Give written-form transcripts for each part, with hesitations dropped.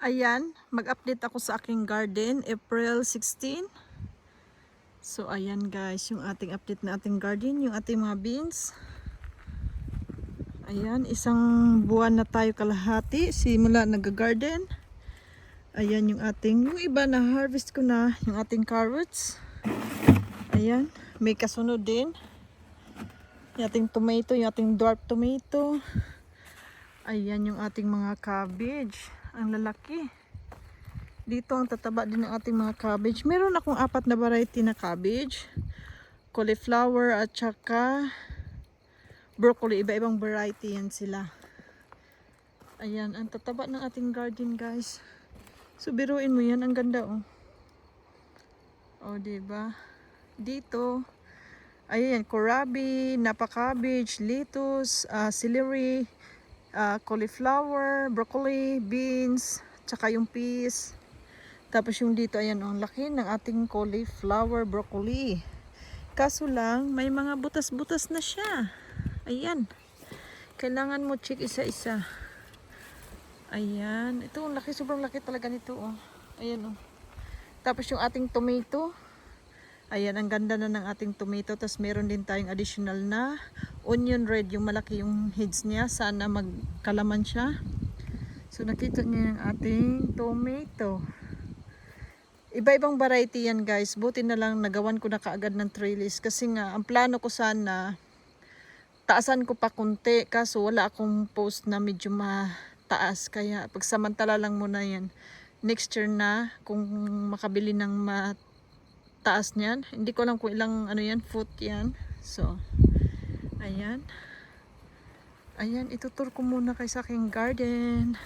Ayan, mag-update ako sa aking garden, April 16. So ayan guys, yung ating update na ating garden, yung ating mga beans. Ayan, isang buwan na tayo kalahati, simula nag-garden. Ayan yung iba na harvest ko na, yung ating carrots. Ayan, may kasunod din. Yung ating tomato, yung ating dwarf tomato. Ayan yung ating mga cabbage, ang lalaki. Dito ang tataba din ng ating mga cabbage. Meron akong 4 na variety na cabbage. Cauliflower at saka broccoli. Iba-ibang variety yan sila. Ayan, ang tataba ng ating garden guys. So biruin mo yan, ang ganda oh. Oh, diba? Dito, ayan, kohlrabi, napa cabbage, lettuce, celery, cauliflower, broccoli, beans, tsaka yung peas. Tapos yung dito, ayan, ang laki ng ating cauliflower, broccoli. Kaso lang, may mga butas-butas na siya. Ayan. Kailangan mo check isa-isa. Ayan. Ito, ang laki. Sobrang laki talaga nito, oh. Ayan, oh. Tapos yung ating tomato. Ayan, ang ganda na ng ating tomato. Tapos meron din tayong additional na onion red. Yung malaki yung heads niya. Sana magkalaman siya. So, nakita niyo yung ating tomato. Iba-ibang variety yan guys. Buti na lang nagawan ko na kaagad ng trellis. Kasi nga, ang plano ko sana, taasan ko pa kunti. Kaso wala akong post na medyo mataas. Kaya pagsamantala lang muna yan. Next year na, kung makabili ng mataas niyan. Hindi ko lang kung ilang foot yan. So, ayan. Ayan, itutur ko muna kay sa aking garden.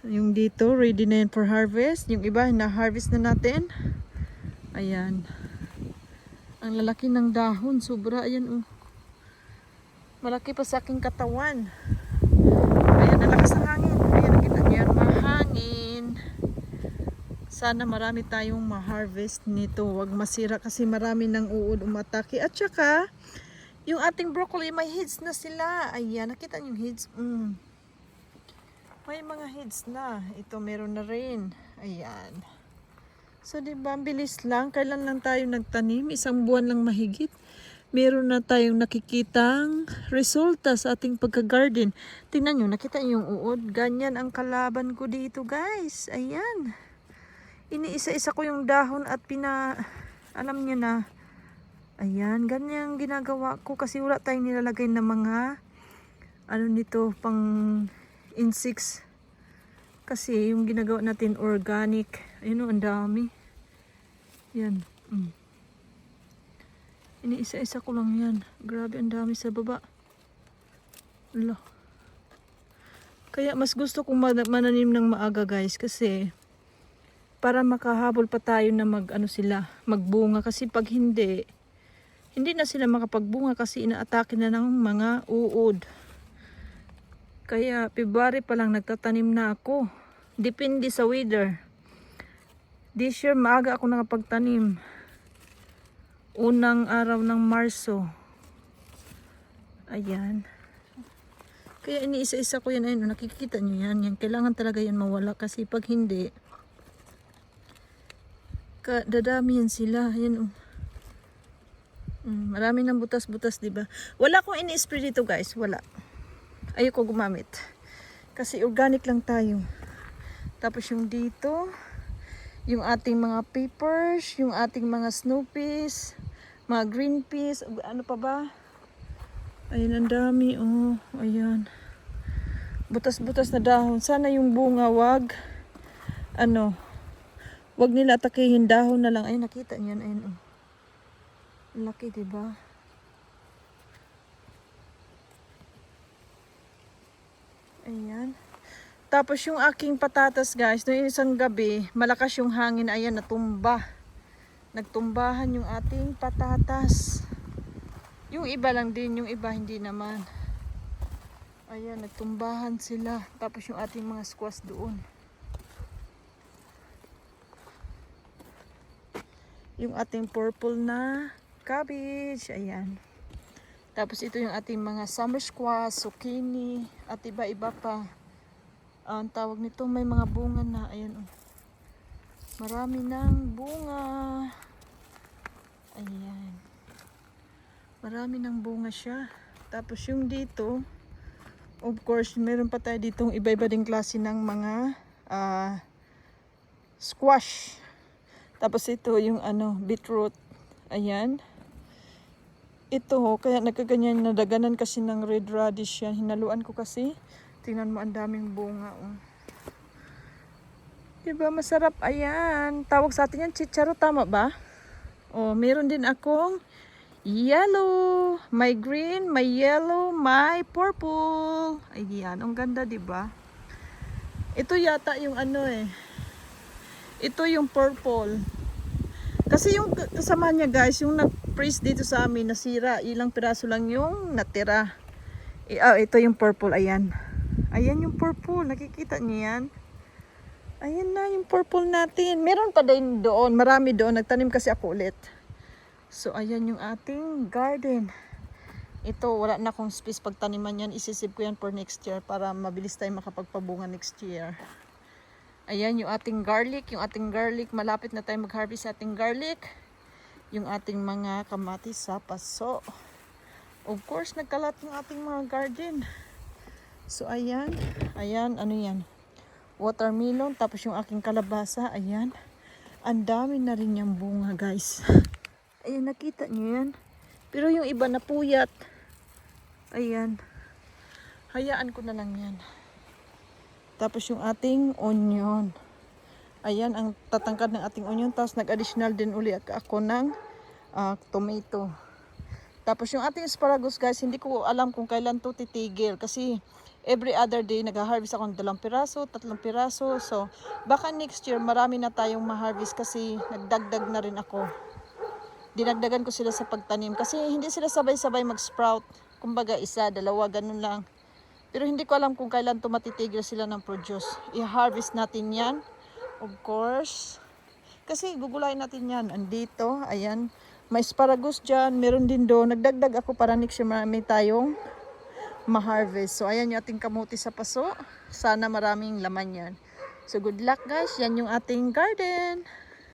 Yung dito, ready na yan for harvest. Yung iba, na-harvest na natin. Ayan. Ang lalaki ng dahon. Sobra. Ayan, oh. Malaki pa sa aking katawan. Ayan, nalakas ang hangin. Ayan, nakita niyo yan. Mahangin. Sana marami tayong ma-harvest nito. Huwag masira kasi marami ng uod umatake. At saka, yung ating broccoli, may heads na sila. Ayan, nakita niyo yung heads? May mga heads na. Ito meron na rin. Ayan. So, diba, ang bilis lang. Kailan lang tayo nagtanim? Isang buwan lang mahigit. Meron na tayong nakikitang resulta sa ating pagka-garden. Tingnan nyo, nakita nyo yung uod. Ganyan ang kalaban ko dito, guys. Ayan. Iniisa-isa ko yung dahon at alam nyo na. Ayan, ganyan ginagawa ko kasi wala tayong nilalagay na mga nito, pang insects. Kasi yung ginagawa natin organic. Ayun o, ang dami. Yan. Iniisa-isa ko lang yan. Grabe, ang dami sa baba. Ala. Kaya mas gusto kong mananim ng maaga guys. Kasi para makahabol pa tayo na magbunga. Kasi pag hindi na sila makapagbunga kasi inaatake na ng mga uod. Kaya February pa lang nagtatanim na ako. Depende sa weather. This year maaga ako nakapagtanim. Unang araw ng Marso. Ayan. Kaya iniisa-isa ko yan. Ayun, nakikita nyo yan. Yan. Kailangan talaga yan mawala. Kasi pag hindi, dadami yan sila. Ayan. Marami ng butas-butas, diba? Wala akong ini-spray dito guys. Wala. Ayoko gumamit. Kasi organic lang tayo. Tapos yung dito, yung ating mga peppers, yung ating mga snow peas, mga green peas, ano pa ba? Ayun, ang dami, oh. Ayan. Butas-butas na dahon. Sana yung bunga wag nila atakihin, dahon na lang. Ayun, nakita niyan. Ayun, oh. Laki, diba? Ayan. Tapos yung aking patatas guys, noong isang gabi, malakas yung hangin, ayan, natumba. Nagtumbahan yung ating patatas. Yung iba lang din, yung iba hindi naman. Ayan, nagtumbahan sila. Tapos yung ating mga squash doon. Yung ating purple na cabbage, ayan. Tapos ito yung ating mga summer squash, zucchini, at iba-iba pa. Ang tawag nito, may mga bunga na. Ayan oh. Marami ng bunga. Ayan. Marami ng bunga siya. Tapos yung dito, of course, meron pa tayo ditong iba-iba ding klase ng mga squash. Tapos ito yung ano, beetroot. Ayan. Ito ho, kaya nagkaganyan, nadaganan kasi ng red radish yan. Hinaluan ko kasi. Tingnan mo, ang daming bunga. Oh. Diba, masarap. Ayan. Tawag sa atin yan, chicharo. Tama ba? Oh, meron din akong yellow. May green, may yellow, may purple. Ayan, ang ganda, diba? Ito yata yung ano eh. Ito yung purple. Kasi yung kasama niya guys, yung nag-freeze dito sa amin, nasira. Ilang piraso lang yung natira. Ito yung purple, ayan. Ayan yung purple, nakikita niyo yan? Ayan na yung purple natin. Meron pa din doon, marami doon. Nagtanim kasi ako ulit. So, ayan yung ating garden. Ito, wala na akong space pagtaniman yan. Isisip ko yan for next year para mabilis tayo makapagpabunga next year. Ayan yung ating garlic. Yung ating garlic, malapit na tayo mag-harvest sa ating garlic. Yung ating mga kamatis sa paso. Of course, nagkalat yung ating mga garden. So, ayan. Ayan, ano yan? Watermelon. Tapos yung aking kalabasa. Ayan. Ang dami na rin yung bunga, guys. Ayan, nakita nyo yan. Pero yung iba na puyat. Ayan. Hayaan ko na lang yan. Tapos yung ating onion. Ayan, ang tatangkad ng ating onion. Tapos nag-additional din uli ako ng tomato. Tapos yung ating asparagus guys, hindi ko alam kung kailan to titigil. Kasi every other day, nag-harvest ako ng 2 piraso, 3 piraso. So, baka next year, marami na tayong ma-harvest kasi nagdagdag na rin ako. Dinagdagan ko sila sa pagtanim. Kasi hindi sila sabay-sabay mag-sprout. Kumbaga, 1, 2, ganun lang. Pero hindi ko alam kung kailan to matitigil sila ng produce. I-harvest natin yan. Of course. Kasi gugulayin natin yan. Andito, ayan. May asparagus dyan. Meron din doon. Nagdagdag ako para next year marami tayong ma-harvest. So, ayan yung ating kamuti sa paso. Sana maraming laman yan. So, good luck guys. Yan yung ating garden.